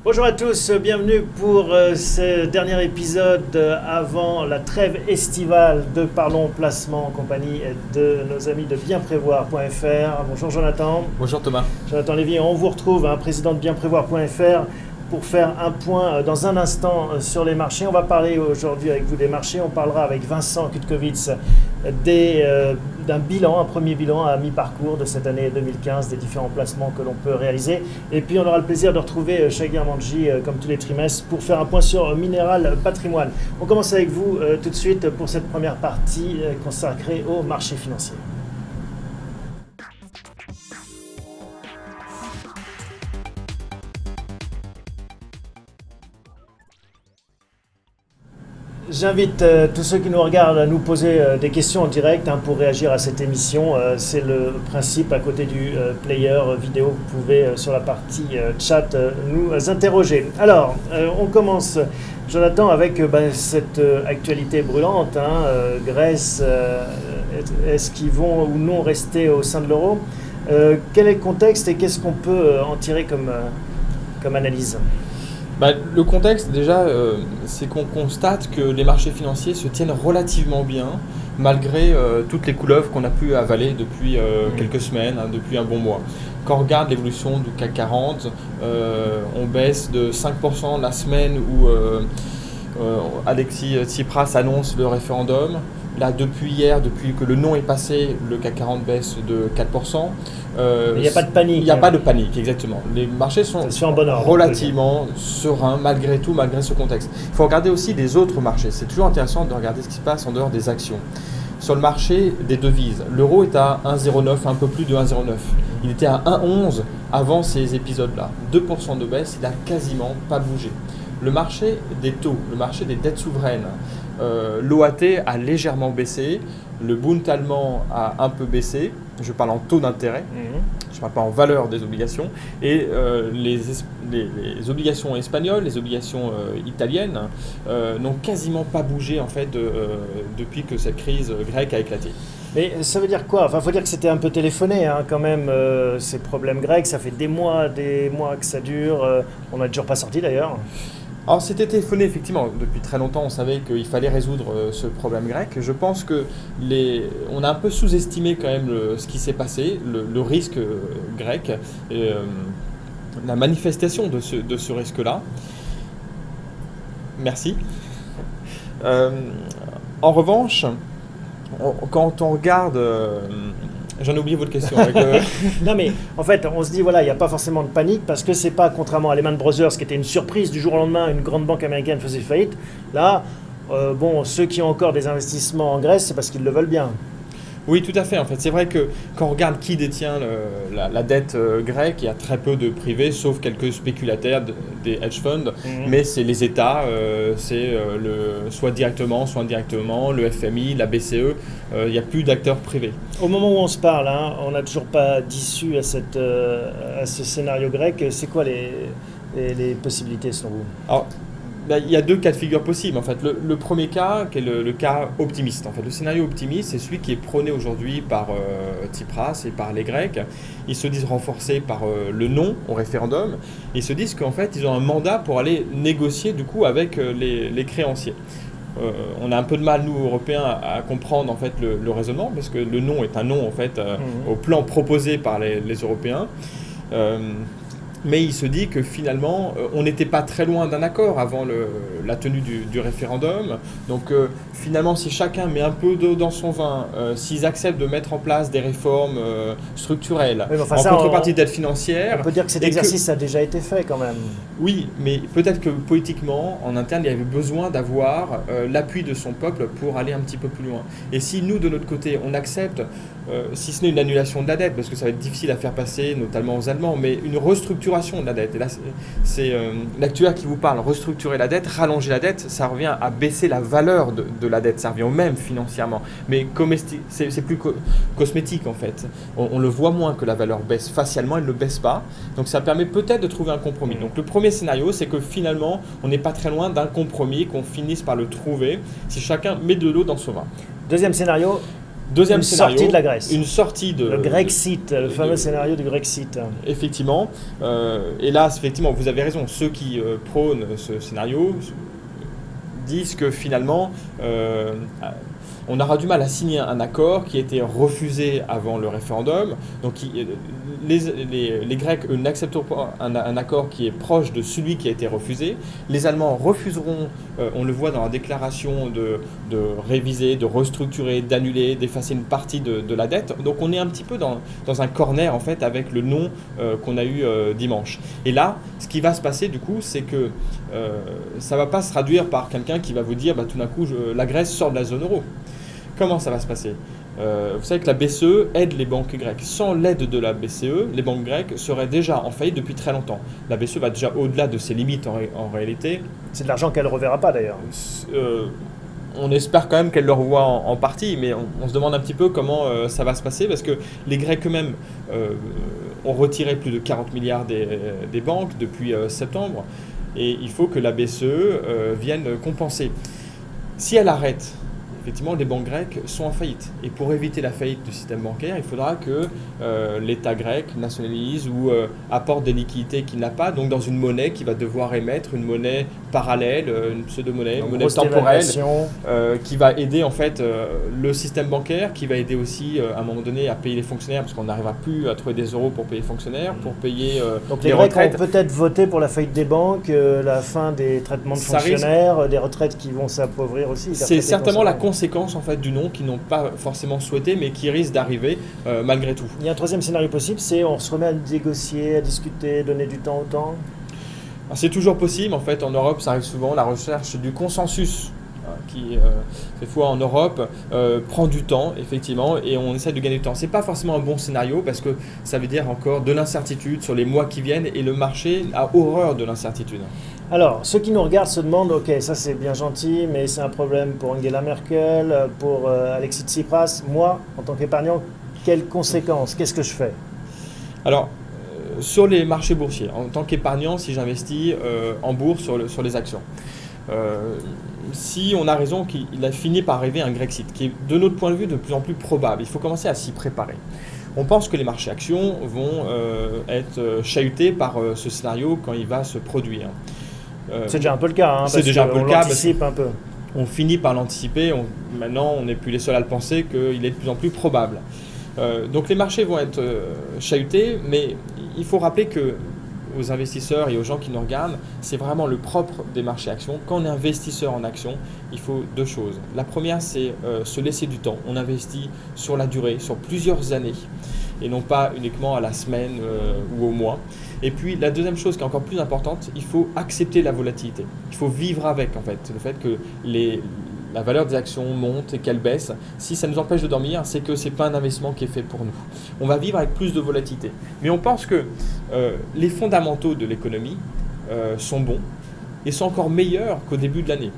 Bonjour à tous, bienvenue pour ce dernier épisode avant la trêve estivale de Parlons Placement en compagnie de nos amis de bienprévoir.fr. Bonjour Jonathan. Bonjour Thomas. Jonathan Lévy, on vous retrouve, président de bienprévoir.fr, pour faire un point dans un instant sur les marchés. On va parler aujourd'hui avec vous des marchés. On parlera avec Vincent Kutkovitz d'un bilan, un premier bilan à mi-parcours de cette année 2015, des différents placements que l'on peut réaliser. Et puis on aura le plaisir de retrouver Shagir Manji comme tous les trimestres pour faire un point sur Minéral Patrimoine. On commence avec vous tout de suite pour cette première partie consacrée aux marchés financiers. J'invite tous ceux qui nous regardent à nous poser des questions en direct pour réagir à cette émission. C'est le principe à côté du player vidéo. Vous pouvez sur la partie chat nous interroger. Alors, on commence, Jonathan, avec cette actualité brûlante. Grèce, est-ce qu'ils vont ou non rester au sein de l'euro? Quel est le contexte et qu'est-ce qu'on peut en tirer comme analyse? Le contexte, déjà, c'est qu'on constate que les marchés financiers se tiennent relativement bien, malgré toutes les couleuvres qu'on a pu avaler depuis quelques semaines, depuis un bon mois. Quand on regarde l'évolution du CAC 40, on baisse de 5% la semaine où Alexis Tsipras annonce le référendum. Là, depuis hier, depuis que le non est passé, le CAC 40 baisse de 4%. Il n'y a pas de panique. Il n'y a pas de panique, exactement. Les marchés sont relativement sereins malgré tout, malgré ce contexte. Il faut regarder aussi des autres marchés. C'est toujours intéressant de regarder ce qui se passe en dehors des actions. Sur le marché des devises, l'euro est à 1,09, un peu plus de 1,09. Il était à 1,11 avant ces épisodes-là. 2% de baisse, il n'a quasiment pas bougé. Le marché des taux, le marché des dettes souveraines, l'OAT a légèrement baissé, le Bund allemand a un peu baissé, je parle en taux d'intérêt, je ne parle pas en valeur des obligations, et les obligations espagnoles, les obligations italiennes n'ont quasiment pas bougé en fait depuis que cette crise grecque a éclaté. Mais ça veut dire quoi? Enfin, il faut dire que c'était un peu téléphoné quand même, ces problèmes grecs, ça fait des mois que ça dure, on n'a toujours pas sorti d'ailleurs. Alors c'était téléphoné effectivement, depuis très longtemps on savait qu'il fallait résoudre ce problème grec. Je pense que on a un peu sous-estimé quand même ce qui s'est passé, le risque grec, la manifestation de ce risque-là. Merci. En revanche, quand on regarde... J'en ai oublié votre question. Non mais en fait on se dit voilà, il n'y a pas forcément de panique parce que c'est pas, contrairement à Lehman Brothers qui était une surprise du jour au lendemain, une grande banque américaine faisait faillite. Là, ceux qui ont encore des investissements en Grèce, c'est parce qu'ils le veulent bien. Oui, tout à fait. En fait, c'est vrai que quand on regarde qui détient la dette grecque, il y a très peu de privés, sauf quelques spéculateurs, des hedge funds. Mais c'est les États, soit directement, soit indirectement, le FMI, la BCE. Il n'y a plus d'acteurs privés. Au moment où on se parle, on n'a toujours pas d'issue à ce scénario grec. C'est quoi les possibilités selon vous? Alors, il y a deux cas de figure possibles. En fait, le premier cas, qui est le cas optimiste. En fait, le scénario optimiste, c'est celui qui est prôné aujourd'hui par Tsipras et par les Grecs. Ils se disent renforcés par le non au référendum. Ils se disent qu'en fait, ils ont un mandat pour aller négocier du coup avec les créanciers. On a un peu de mal, nous, Européens, à comprendre en fait le raisonnement, parce que le non est un non en fait au plan proposé par les Européens. Mais il se dit que finalement, on n'était pas très loin d'un accord avant la tenue du référendum. Donc finalement, si chacun met un peu d'eau dans son vin, s'ils acceptent de mettre en place des réformes structurelles, en contrepartie d'aide financière... On peut dire que cet exercice a déjà été fait quand même. Oui, mais peut-être que politiquement, en interne, il y avait besoin d'avoir l'appui de son peuple pour aller un petit peu plus loin. Et si nous, de notre côté, on accepte, si ce n'est une annulation de la dette, parce que ça va être difficile à faire passer, notamment aux Allemands, mais une restructuration de la dette. Et là, c'est l'actuaire qui vous parle. Restructurer la dette, rallonger la dette, ça revient à baisser la valeur de la dette. Ça revient au même financièrement. Mais c'est plus cosmétique en fait. On le voit moins que la valeur baisse facialement, elle ne baisse pas. Donc ça permet peut-être de trouver un compromis. Donc le premier scénario, c'est que finalement, on n'est pas très loin d'un compromis, qu'on finisse par le trouver si chacun met de l'eau dans son vin. Deuxième scénario, Deuxième Une scénario, sortie de la Grèce. Une sortie de... Le Grexit, le fameux scénario du Grexit. Effectivement. Et là, effectivement, vous avez raison. Ceux qui prônent ce scénario disent que finalement, on aura du mal à signer un accord qui a été refusé avant le référendum. Donc les Grecs, eux, n'accepteront pas un accord qui est proche de celui qui a été refusé. Les Allemands refuseront, on le voit dans la déclaration, de réviser, de restructurer, d'annuler, d'effacer une partie de la dette. Donc on est un petit peu dans un corner en fait avec le non qu'on a eu dimanche. Et là, ce qui va se passer du coup, c'est que ça ne va pas se traduire par quelqu'un qui va vous dire tout d'un coup la Grèce sort de la zone euro. Comment ça va se passer ? Vous savez que la BCE aide les banques grecques. Sans l'aide de la BCE, les banques grecques seraient déjà en faillite depuis très longtemps. La BCE va déjà au-delà de ses limites en réalité. C'est de l'argent qu'elle ne reverra pas d'ailleurs. On espère quand même qu'elle le revoit en partie, mais on se demande un petit peu comment ça va se passer parce que les Grecs eux-mêmes ont retiré plus de 40 milliards des banques depuis septembre et il faut que la BCE vienne compenser. Si elle arrête, effectivement, les banques grecques sont en faillite. Et pour éviter la faillite du système bancaire, il faudra que l'État grec nationalise ou apporte des liquidités qu'il n'a pas, donc dans une monnaie qui va devoir émettre, une monnaie parallèle, une pseudo-monnaie, une monnaie temporelle, qui va aider en fait le système bancaire, qui va aider aussi à un moment donné à payer les fonctionnaires, parce qu'on n'arrivera plus à trouver des euros pour payer les fonctionnaires, pour payer donc les Grecs retraites. Ont peut-être voté pour la faillite des banques, la fin des traitements de fonctionnaires, des retraites qui vont s'appauvrir aussi. C'est certainement la conséquence en fait du non qu'ils n'ont pas forcément souhaité mais qui risque d'arriver malgré tout. Il y a un troisième scénario possible, c'est on se remet à négocier, à discuter, donner du temps au temps. C'est toujours possible en fait, en Europe ça arrive souvent, la recherche du consensus qui cette fois en Europe prend du temps effectivement et on essaie de gagner du temps. C'est pas forcément un bon scénario parce que ça veut dire encore de l'incertitude sur les mois qui viennent et le marché a horreur de l'incertitude. Alors, ceux qui nous regardent se demandent, ok, ça c'est bien gentil, mais c'est un problème pour Angela Merkel, pour Alexis Tsipras. Moi, en tant qu'épargnant, quelles conséquences? Qu'est-ce que je fais? Alors, sur les marchés boursiers, en tant qu'épargnant, si j'investis en bourse sur les actions, si on a raison qu'il a fini par arriver un Grexit, qui est de notre point de vue de plus en plus probable, il faut commencer à s'y préparer. On pense que les marchés actions vont être chahutés par ce scénario quand il va se produire. C'est déjà un peu le cas. Hein, c'est déjà un peu le cas. On anticipe un peu. On finit par l'anticiper. Maintenant, on n'est plus les seuls à le penser qu'il est de plus en plus probable. Donc les marchés vont être chahutés, mais il faut rappeler que aux investisseurs et aux gens qui nous regardent, c'est vraiment le propre des marchés actions. Quand on est investisseur en actions, il faut deux choses. La première, c'est se laisser du temps. On investit sur la durée, sur plusieurs années, et non pas uniquement à la semaine ou au mois. Et puis la deuxième chose qui est encore plus importante, il faut accepter la volatilité. Il faut vivre avec en fait, le fait que la valeur des actions monte et qu'elle baisse. Si ça nous empêche de dormir, c'est que ce n'est pas un investissement qui est fait pour nous. On va vivre avec plus de volatilité. Mais on pense que les fondamentaux de l'économie sont bons et sont encore meilleurs qu'au début de l'année.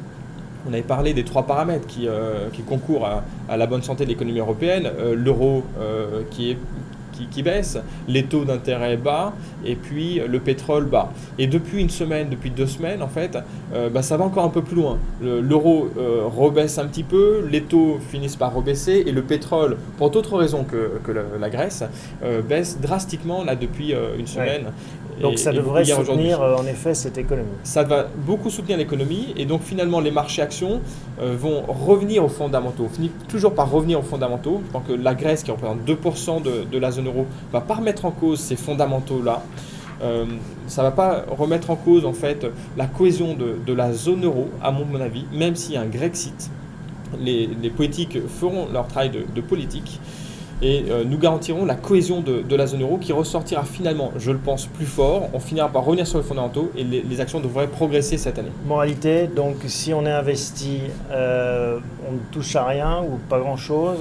On avait parlé des trois paramètres qui concourent à la bonne santé de l'économie européenne. L'euro qui baisse, les taux d'intérêt bas et puis le pétrole bas. Et depuis une semaine, depuis 2 semaines, en fait, ça va encore un peu plus loin. L'euro rebaisse un petit peu, les taux finissent par rebaisser et le pétrole, pour d'autres raisons que la Grèce, baisse drastiquement là depuis une semaine. Ouais. Donc ça devrait soutenir en effet cette économie. Ça va beaucoup soutenir l'économie et donc finalement les marchés actions vont revenir aux fondamentaux, finissent toujours par revenir aux fondamentaux. Je pense que la Grèce qui représente 2% de la zone euro ne va pas remettre en cause ces fondamentaux-là. Ça ne va pas remettre en cause en fait la cohésion de la zone euro à mon avis, même s'il y a un Grexit. Les politiques feront leur travail de politique. Et nous garantirons la cohésion de la zone euro qui ressortira finalement, je le pense, plus fort. On finira par revenir sur les fondamentaux et les actions devraient progresser cette année. Moralité, donc si on est investi, on ne touche à rien ou pas grand-chose?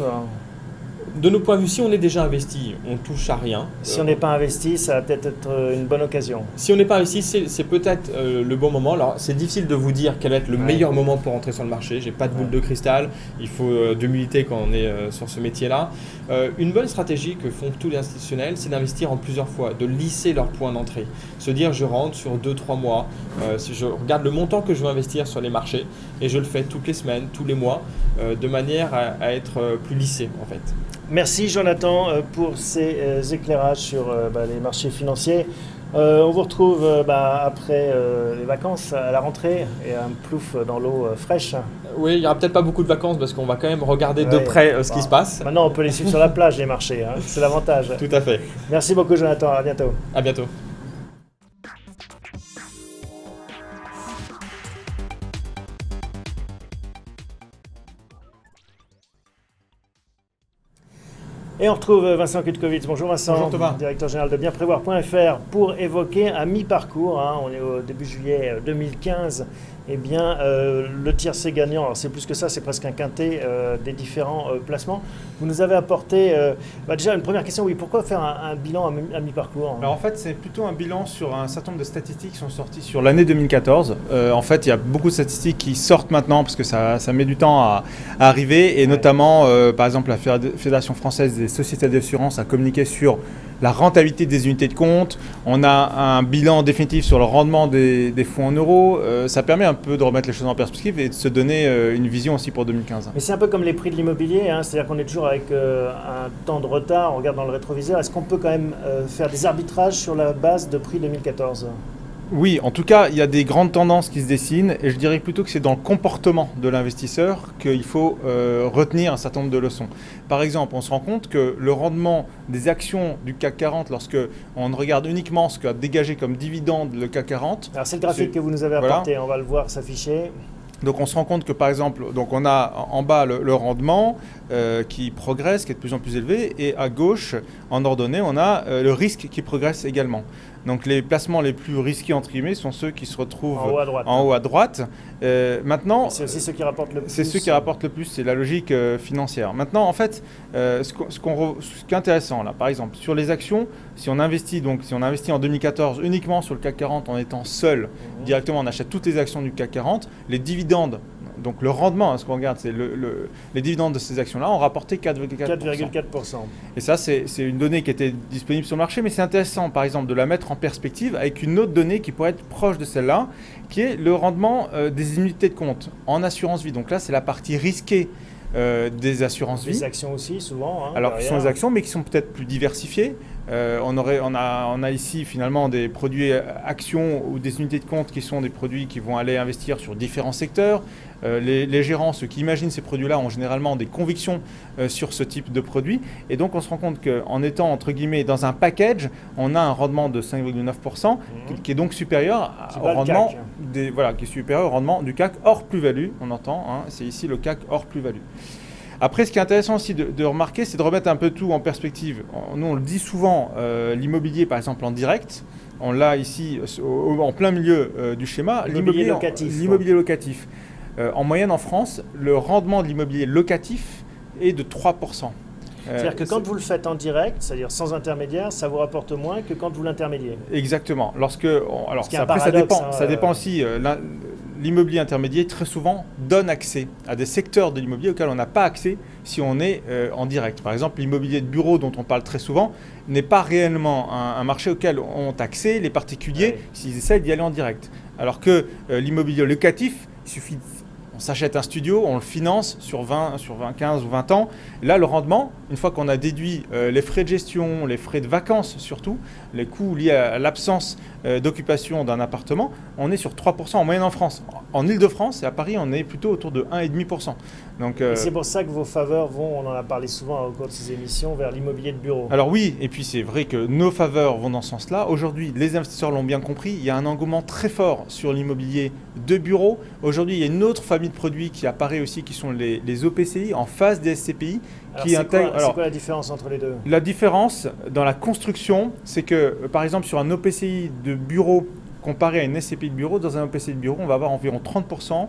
de nos points de vue, si on est déjà investi, on touche à rien. Si on n'est pas investi, ça va peut-être être une bonne occasion. Si on n'est pas investi, c'est peut-être le bon moment. Alors, c'est difficile de vous dire quel va être le meilleur moment pour entrer sur le marché. J'ai pas de boule de cristal. Il faut d'humilité quand on est sur ce métier-là. Une bonne stratégie que font tous les institutionnels, c'est d'investir en plusieurs fois, de lisser leurs points d'entrée. Se dire, je rentre sur 2-3 mois. Si je regarde le montant que je veux investir sur les marchés et je le fais toutes les semaines, tous les mois, de manière à être plus lissé en fait. Merci Jonathan pour ces éclairages sur les marchés financiers. On vous retrouve après les vacances à la rentrée et un plouf dans l'eau fraîche. Oui, il n'y aura peut-être pas beaucoup de vacances parce qu'on va quand même regarder de près ce qui se passe. Maintenant, on peut les suivre sur la plage, les marchés. Hein. C'est l'avantage. Tout à fait. Merci beaucoup Jonathan. À bientôt. À bientôt. Et on retrouve Vincent Kutkovitz. Bonjour Vincent, bonjour Thomas. Directeur général de bienprévoir.fr pour évoquer un mi-parcours. Hein, on est au début juillet 2015. Eh bien, le tiercé gagnant, alors c'est plus que ça, c'est presque un quintet des différents placements. Vous nous avez apporté, déjà une première question, oui, pourquoi faire un bilan à mi-parcours? Alors en fait, c'est plutôt un bilan sur un certain nombre de statistiques qui sont sorties sur l'année 2014. En fait, il y a beaucoup de statistiques qui sortent maintenant parce que ça met du temps à arriver et notamment, par exemple, la Fédération française des sociétés d'assurance a communiqué sur la rentabilité des unités de compte. On a un bilan définitif sur le rendement des fonds en euros. Ça permet un peu de remettre les choses en perspective et de se donner une vision aussi pour 2015. Mais c'est un peu comme les prix de l'immobilier, hein, c'est-à-dire qu'on est toujours avec un temps de retard, on regarde dans le rétroviseur. Est-ce qu'on peut quand même faire des arbitrages sur la base de prix 2014 ? Oui, en tout cas, il y a des grandes tendances qui se dessinent et je dirais plutôt que c'est dans le comportement de l'investisseur qu'il faut retenir un certain nombre de leçons. Par exemple, on se rend compte que le rendement des actions du CAC 40, lorsque on regarde uniquement ce qu'a dégagé comme dividende le CAC 40... Alors c'est le graphique que vous nous avez apporté, on va le voir s'afficher. Donc on se rend compte que par exemple, donc on a en bas le rendement qui progresse, qui est de plus en plus élevé, et à gauche, en ordonnée, on a le risque qui progresse également. Donc les placements les plus risqués entre guillemets sont ceux qui se retrouvent en haut à droite. Maintenant, c'est aussi ceux qui rapportent le plus. C'est ceux qui rapportent le plus, c'est la logique financière. Maintenant, en fait, ce qui est intéressant là, par exemple, sur les actions, si on investit en 2014 uniquement sur le CAC 40 en étant seul, directement on achète toutes les actions du CAC 40, les dividendes, donc le rendement, hein, ce qu'on regarde, c'est les dividendes de ces actions-là ont rapporté 4,4%. Et ça, c'est une donnée qui était disponible sur le marché, mais c'est intéressant, par exemple, de la mettre en perspective avec une autre donnée qui pourrait être proche de celle-là, qui est le rendement des unités de compte en assurance vie. Donc là, c'est la partie risquée des assurances vie. Les actions aussi, souvent. Hein, alors, ce sont des actions, mais qui sont peut-être plus diversifiées. On a ici finalement des produits actions ou des unités de compte qui sont des produits qui vont aller investir sur différents secteurs. Les gérants, ceux qui imaginent ces produits-là, ont généralement des convictions sur ce type de produit. Et donc, on se rend compte qu'en étant, entre guillemets, dans un package, on a un rendement de 5,9% qui est donc supérieur au rendement qui est supérieur au rendement du CAC hors plus-value. On entend, hein, c'est ici le CAC hors plus-value. Après, ce qui est intéressant aussi de remarquer, c'est de remettre un peu tout en perspective. Nous, on le dit souvent, l'immobilier, par exemple, en direct, on l'a ici en plein milieu du schéma, l'immobilier locatif. En moyenne, en France, le rendement de l'immobilier locatif est de 3%. C'est-à-dire que quand vous le faites en direct, c'est-à-dire sans intermédiaire, ça vous rapporte moins que quand vous l'intermédiez. Exactement. Ça dépend aussi. L'immobilier intermédiaire, très souvent, donne accès à des secteurs de l'immobilier auxquels on n'a pas accès si on est en direct. Par exemple, l'immobilier de bureau dont on parle très souvent n'est pas réellement un marché auquel ont accès les particuliers s'ils essaient d'y aller en direct. Alors que l'immobilier locatif, il suffit on s'achète un studio, on le finance sur 15 ou 20 ans. Là, le rendement, une fois qu'on a déduit les frais de gestion, les frais de vacances surtout, les coûts liés à l'absence d'occupation d'un appartement, on est sur 3% en moyenne en France. En Ile-de-France et à Paris, on est plutôt autour de 1,5%. Donc, c'est pour ça que vos faveurs vont, on en a parlé souvent au cours de ces émissions, vers l'immobilier de bureau. Alors oui, et puis c'est vrai que nos faveurs vont dans ce sens-là. Aujourd'hui, les investisseurs l'ont bien compris, il y a un engouement très fort sur l'immobilier de bureau. Aujourd'hui, il y a une autre famille de produits qui apparaît aussi, qui sont les OPCI en face des SCPI. C'est quoi la différence entre les deux? La différence dans la construction, c'est que par exemple sur un OPCI de bureau comparé à une SCPI de bureau, dans un OPCI de bureau, on va avoir environ 30%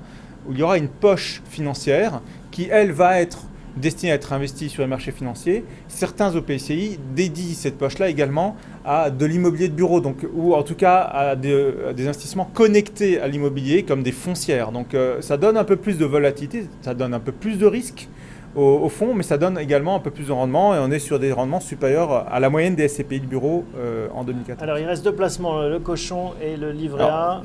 où il y aura une poche financière qui, elle, va être destinée à être investie sur les marchés financiers. Certains OPCI dédient cette poche-là également à de l'immobilier de bureau, donc, ou en tout cas à des investissements connectés à l'immobilier comme des foncières. Donc ça donne un peu plus de volatilité, ça donne un peu plus de risques au fond, mais ça donne également un peu plus de rendement et on est sur des rendements supérieurs à la moyenne des SCPI de bureau en 2014. Alors il reste deux placements, le cochon et le livret A.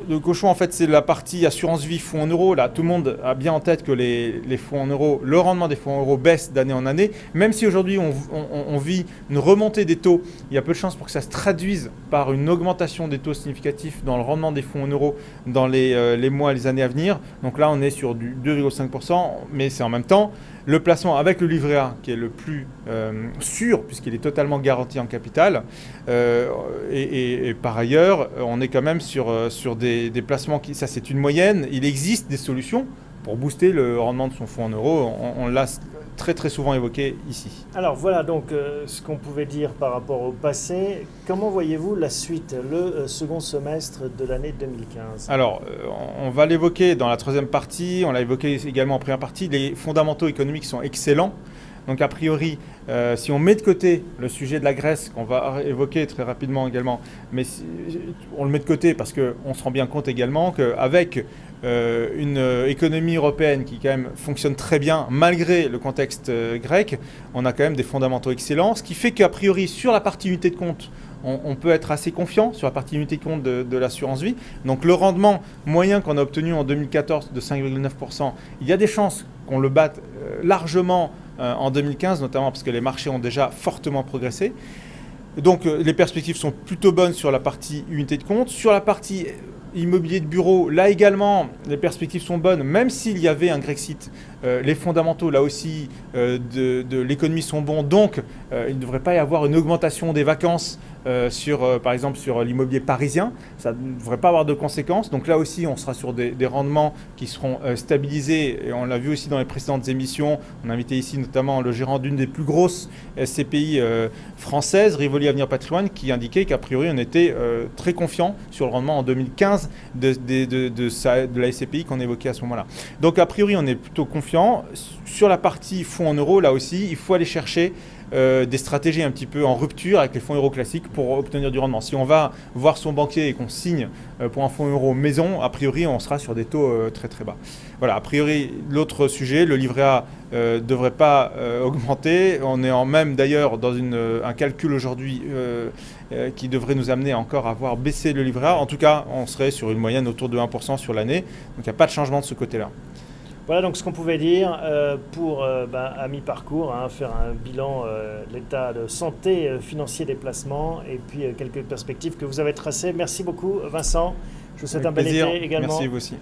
Le cochon, en fait, c'est la partie assurance vie fonds en euros. Là, tout le monde a bien en tête que les fonds en euros, le rendement des fonds en euros baisse d'année en année. Même si aujourd'hui on vit une remontée des taux, il y a peu de chances pour que ça se traduise par une augmentation des taux significatifs dans le rendement des fonds en euros dans les mois et les années à venir. Donc là, on est sur du 2,5%, mais c'est en même temps le placement avec le livret A qui est le plus sûr puisqu'il est totalement garanti en capital. Et par ailleurs, on est quand même sur des placements qui, ça c'est une moyenne. Il existe des solutions pour booster le rendement de son fonds en euros. On l'a très souvent évoqué ici. Alors voilà donc ce qu'on pouvait dire par rapport au passé. Comment voyez-vous la suite, le second semestre de l'année 2015 ? Alors, on va l'évoquer dans la troisième partie, on l'a évoqué également en première partie. Les fondamentaux économiques sont excellents. Donc a priori, si on met de côté le sujet de la Grèce, qu'on va évoquer très rapidement également, mais on le met de côté parce qu'on se rend bien compte également qu'avec une économie européenne qui quand même fonctionne très bien malgré le contexte grec, on a quand même des fondamentaux excellents, ce qui fait qu'a priori sur la partie unité de compte, on peut être assez confiant sur la partie unité de compte de l'assurance vie. Donc le rendement moyen qu'on a obtenu en 2014 de 5,9%, il y a des chances qu'on le batte largement en 2015, notamment parce que les marchés ont déjà fortement progressé. Donc les perspectives sont plutôt bonnes sur la partie unité de compte. Sur la partie immobilier de bureau, là également, les perspectives sont bonnes, même s'il y avait un Grexit. Les fondamentaux, là aussi, de l'économie sont bons. Donc, il ne devrait pas y avoir une augmentation des vacances par exemple, sur l'immobilier parisien. Ça ne devrait pas avoir de conséquences. Donc là aussi, on sera sur des rendements qui seront stabilisés. Et on l'a vu aussi dans les précédentes émissions. On a invité ici notamment le gérant d'une des plus grosses SCPI françaises, Rivoli Avenir Patrimoine, qui indiquait qu'a priori, on était très confiant sur le rendement en 2015 de la SCPI qu'on évoquait à ce moment-là. Donc a priori, on est plutôt confiant. Sur la partie fonds en euros, là aussi, il faut aller chercher des stratégies un petit peu en rupture avec les fonds euros classiques pour obtenir du rendement. Si on va voir son banquier et qu'on signe pour un fonds euro maison, a priori, on sera sur des taux très bas. Voilà, a priori, l'autre sujet, le livret A ne devrait pas augmenter. On est même d'ailleurs dans un calcul aujourd'hui qui devrait nous amener encore à voir baisser le livret A. En tout cas, on serait sur une moyenne autour de 1% sur l'année. Donc il n'y a pas de changement de ce côté-là. Voilà donc ce qu'on pouvait dire pour à mi-parcours, faire un bilan de l'état de santé financier des placements et puis quelques perspectives que vous avez tracées. Merci beaucoup Vincent, je vous souhaite un bel été également. Merci vous aussi.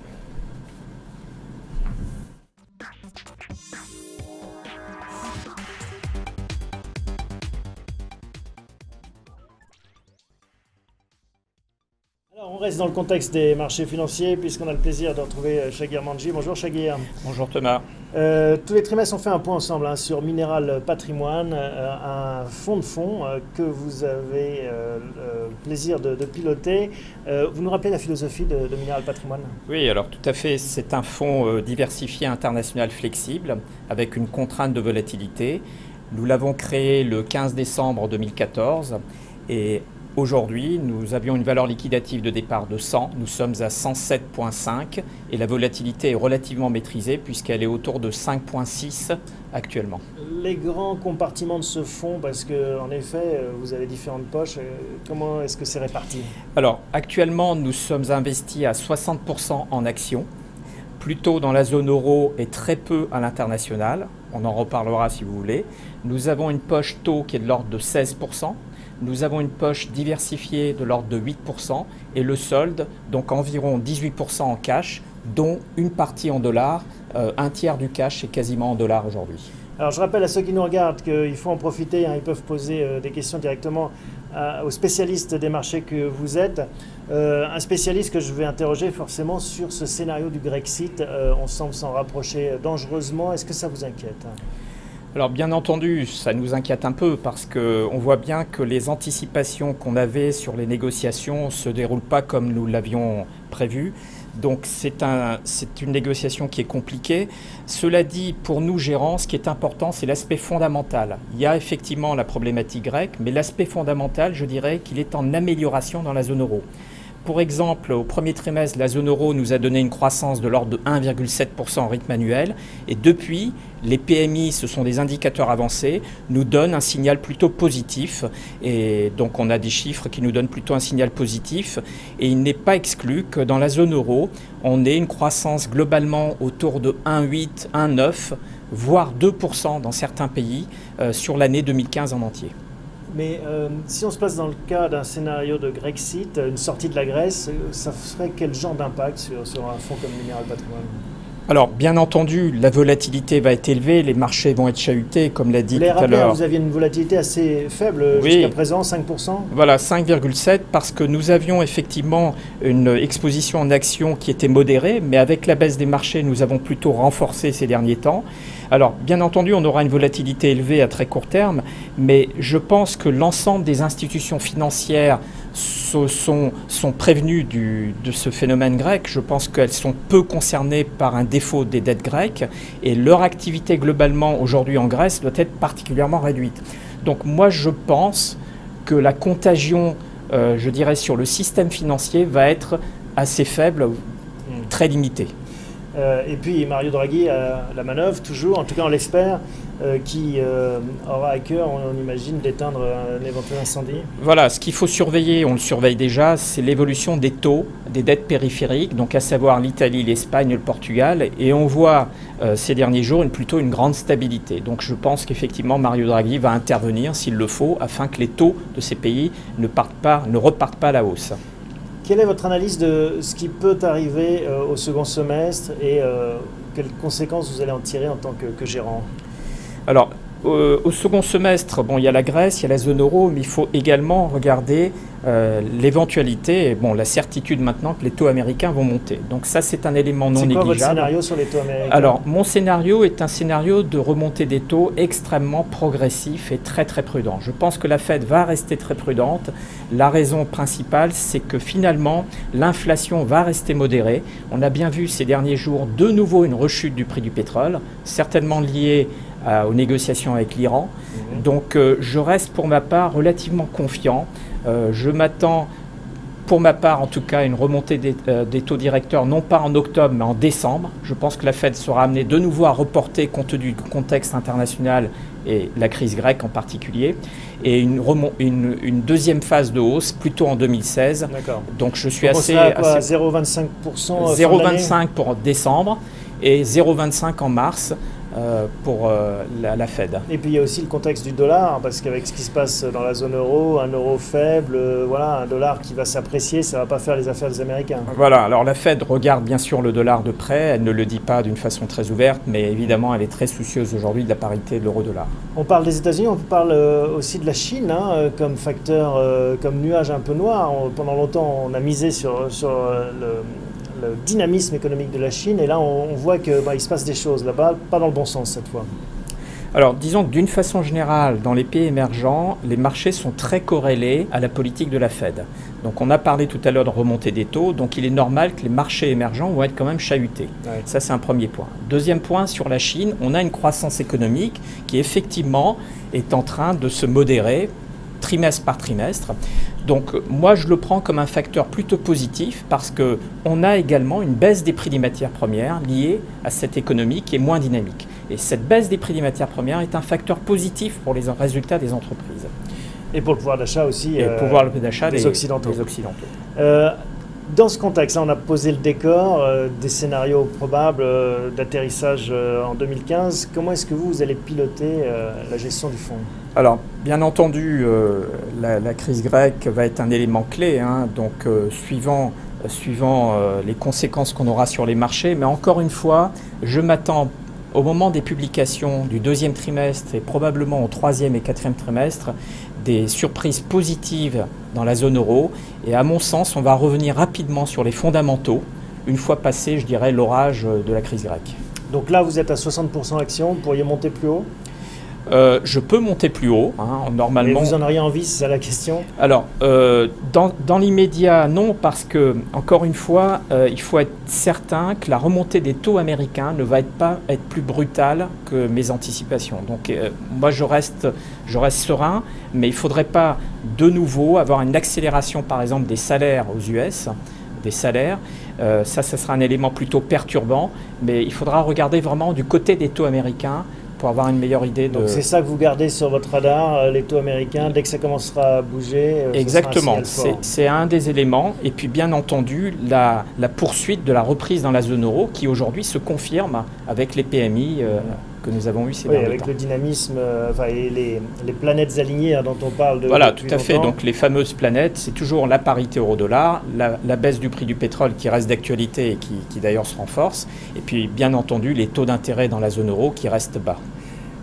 Alors, on reste dans le contexte des marchés financiers puisqu'on a le plaisir de retrouver Shagir Manji. Bonjour Shagir. Bonjour Thomas. Tous les trimestres, on fait un point ensemble sur Mineral Patrimoine, un fonds de fonds que vous avez le plaisir de piloter. Vous nous rappelez la philosophie de Mineral Patrimoine ? Oui, alors tout à fait. C'est un fonds diversifié international flexible avec une contrainte de volatilité. Nous l'avons créé le 15 décembre 2014 et aujourd'hui, nous avions une valeur liquidative de départ de 100, nous sommes à 107,5 et la volatilité est relativement maîtrisée puisqu'elle est autour de 5,6 actuellement. Les grands compartiments de ce fonds, parce qu'en effet, vous avez différentes poches, comment est-ce que c'est réparti ? Alors actuellement, nous sommes investis à 60% en actions, plutôt dans la zone euro et très peu à l'international. On en reparlera si vous voulez. Nous avons une poche taux qui est de l'ordre de 16%. Nous avons une poche diversifiée de l'ordre de 8% et le solde, donc environ 18% en cash, dont une partie en dollars. Un tiers du cash est quasiment en dollars aujourd'hui. Alors je rappelle à ceux qui nous regardent qu'il faut en profiter, ils peuvent poser des questions directement aux spécialistes des marchés que vous êtes. Un spécialiste que je vais interroger forcément sur ce scénario du Grexit, on semble s'en rapprocher dangereusement. Est-ce que ça vous inquiète ? Alors bien entendu, ça nous inquiète un peu parce qu'on voit bien que les anticipations qu'on avait sur les négociations ne se déroulent pas comme nous l'avions prévu. Donc c'est une négociation qui est compliquée. Cela dit, pour nous gérants, ce qui est important, c'est l'aspect fondamental. Il y a effectivement la problématique grecque, mais l'aspect fondamental, je dirais qu'il est en amélioration dans la zone euro. Pour exemple, au premier trimestre, la zone euro nous a donné une croissance de l'ordre de 1,7% en rythme annuel. Et depuis, les PMI, ce sont des indicateurs avancés, nous donnent un signal plutôt positif. Et donc on a des chiffres qui nous donnent plutôt un signal positif. Et il n'est pas exclu que dans la zone euro, on ait une croissance globalement autour de 1,8, 1,9, voire 2% dans certains pays sur l'année 2015 en entier. Mais si on se place dans le cas d'un scénario de Grexit, une sortie de la Grèce, ça ferait quel genre d'impact sur un fonds comme Mineral Patrimoine? Alors, bien entendu, la volatilité va être élevée, les marchés vont être chahutés, comme l'a dit tout à l'heure. Vous aviez une volatilité assez faible jusqu'à présent, 5%? Voilà, 5,7, parce que nous avions effectivement une exposition en actions qui était modérée, mais avec la baisse des marchés, nous avons plutôt renforcé ces derniers temps. Alors, bien entendu, on aura une volatilité élevée à très court terme, mais je pense que l'ensemble des institutions financières sont prévenues de ce phénomène grec. Je pense qu'elles sont peu concernées par un défaut des dettes grecques et leur activité globalement aujourd'hui en Grèce doit être particulièrement réduite. Donc moi, je pense que la contagion, je dirais, sur le système financier va être assez faible, très limitée. Et puis Mario Draghi a la manœuvre, toujours, en tout cas on l'espère, qui aura à cœur, on imagine, d'éteindre un éventuel incendie. Voilà, ce qu'il faut surveiller, on le surveille déjà, c'est l'évolution des taux, des dettes périphériques, donc à savoir l'Italie, l'Espagne, le Portugal, et on voit ces derniers jours plutôt une grande stabilité. Donc je pense qu'effectivement Mario Draghi va intervenir s'il le faut, afin que les taux de ces pays ne repartent pas à la hausse. Quelle est votre analyse de ce qui peut arriver au second semestre et quelles conséquences vous allez en tirer en tant que gérant? Alors, au second semestre, bon, il y a la Grèce, il y a la zone euro, mais il faut également regarder l'éventualité, la certitude maintenant que les taux américains vont monter. Donc ça, c'est un élément non négligeable. C'est quoi votre scénario sur les taux américains? Alors, mon scénario est un scénario de remontée des taux extrêmement progressif et très très prudent. Je pense que la Fed va rester très prudente. La raison principale, c'est que finalement, l'inflation va rester modérée. On a bien vu ces derniers jours de nouveau une rechute du prix du pétrole, certainement liée aux négociations avec l'Iran. Donc je reste pour ma part relativement confiant. Je m'attends pour ma part en tout cas à une remontée des taux directeurs, non pas en octobre mais en décembre. Je pense que la Fed sera amenée de nouveau à reporter compte tenu du contexte international et la crise grecque en particulier. Et une deuxième phase de hausse plutôt en 2016. D'accord. Donc je suis donc assez... 0,25% 0,25 pour décembre et 0,25 en mars. Pour la Fed. Et puis il y a aussi le contexte du dollar, parce qu'avec ce qui se passe dans la zone euro, un euro faible, un dollar qui va s'apprécier, ça ne va pas faire les affaires des Américains. Voilà, alors la Fed regarde bien sûr le dollar de près, elle ne le dit pas d'une façon très ouverte, mais évidemment elle est très soucieuse aujourd'hui de la parité de l'euro-dollar. On parle des États-Unis, on parle aussi de la Chine comme facteur, comme nuage un peu noir. Pendant longtemps on a misé sur le dynamisme économique de la Chine, et là on voit qu'il se passe des choses là-bas, pas dans le bon sens cette fois. Alors disons que d'une façon générale, dans les pays émergents, les marchés sont très corrélés à la politique de la Fed. Donc on a parlé tout à l'heure de remontée des taux, donc il est normal que les marchés émergents vont être quand même chahutés. Ouais. Ça c'est un premier point. Deuxième point, sur la Chine, on a une croissance économique qui effectivement est en train de se modérer trimestre par trimestre. Donc moi je le prends comme un facteur plutôt positif parce qu'on a également une baisse des prix des matières premières liée à cette économie qui est moins dynamique. Et cette baisse des prix des matières premières est un facteur positif pour les résultats des entreprises. Et pour le pouvoir d'achat aussi et pour le pouvoir d'achat des Occidentaux. Dans ce contexte, là, on a posé le décor des scénarios probables d'atterrissage en 2015. Comment est-ce que vous allez piloter la gestion du fonds? Alors, bien entendu, la crise grecque va être un élément clé, donc suivant les conséquences qu'on aura sur les marchés. Mais encore une fois, je m'attends au moment des publications du deuxième trimestre et probablement au troisième et quatrième trimestre, des surprises positives dans la zone euro. Et à mon sens, on va revenir rapidement sur les fondamentaux, une fois passé, je dirais, l'orage de la crise grecque. Donc là, vous êtes à 60% actions, vous pourriez monter plus haut? Je peux monter plus haut, hein, normalement. Et vous en auriez envie, c'est ça la question? Alors, dans l'immédiat, non, parce que, encore une fois, il faut être certain que la remontée des taux américains ne va pas être plus brutale que mes anticipations. Donc, moi, je reste serein, mais il ne faudrait pas, de nouveau, avoir une accélération, par exemple, des salaires aux US, des salaires. Ça sera un élément plutôt perturbant, mais il faudra regarder vraiment du côté des taux américains pour avoir une meilleure idée de... Donc c'est ça que vous gardez sur votre radar, les taux américains, dès que ça commencera à bouger. Exactement, c'est un des éléments. Et puis bien entendu, la poursuite de la reprise dans la zone euro qui aujourd'hui se confirme avec les PMI que nous avons eu ces derniers temps. Avec le dynamisme et les planètes alignées dont on parle Voilà, tout à fait. Donc les fameuses planètes, c'est toujours la parité euro-dollar, la baisse du prix du pétrole qui reste d'actualité et qui d'ailleurs se renforce, et puis bien entendu les taux d'intérêt dans la zone euro qui restent bas.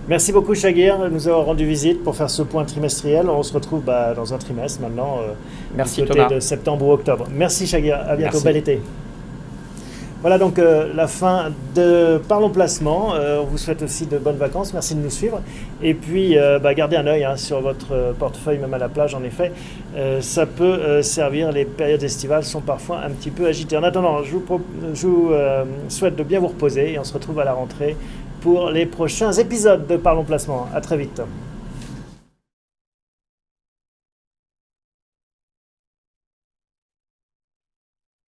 Merci beaucoup Shagir de nous avoir rendu visite pour faire ce point trimestriel. On se retrouve dans un trimestre maintenant, Merci du côté Thomas. de septembre ou octobre. Merci Shagir, à bientôt, Merci. bel été. Voilà donc la fin de Parlons Placement. On vous souhaite aussi de bonnes vacances. Merci de nous suivre. Et puis, gardez un œil sur votre portefeuille, même à la plage, en effet. Ça peut servir. Les périodes estivales sont parfois un petit peu agitées. En attendant, je vous souhaite de bien vous reposer et on se retrouve à la rentrée pour les prochains épisodes de Parlons Placement. À très vite.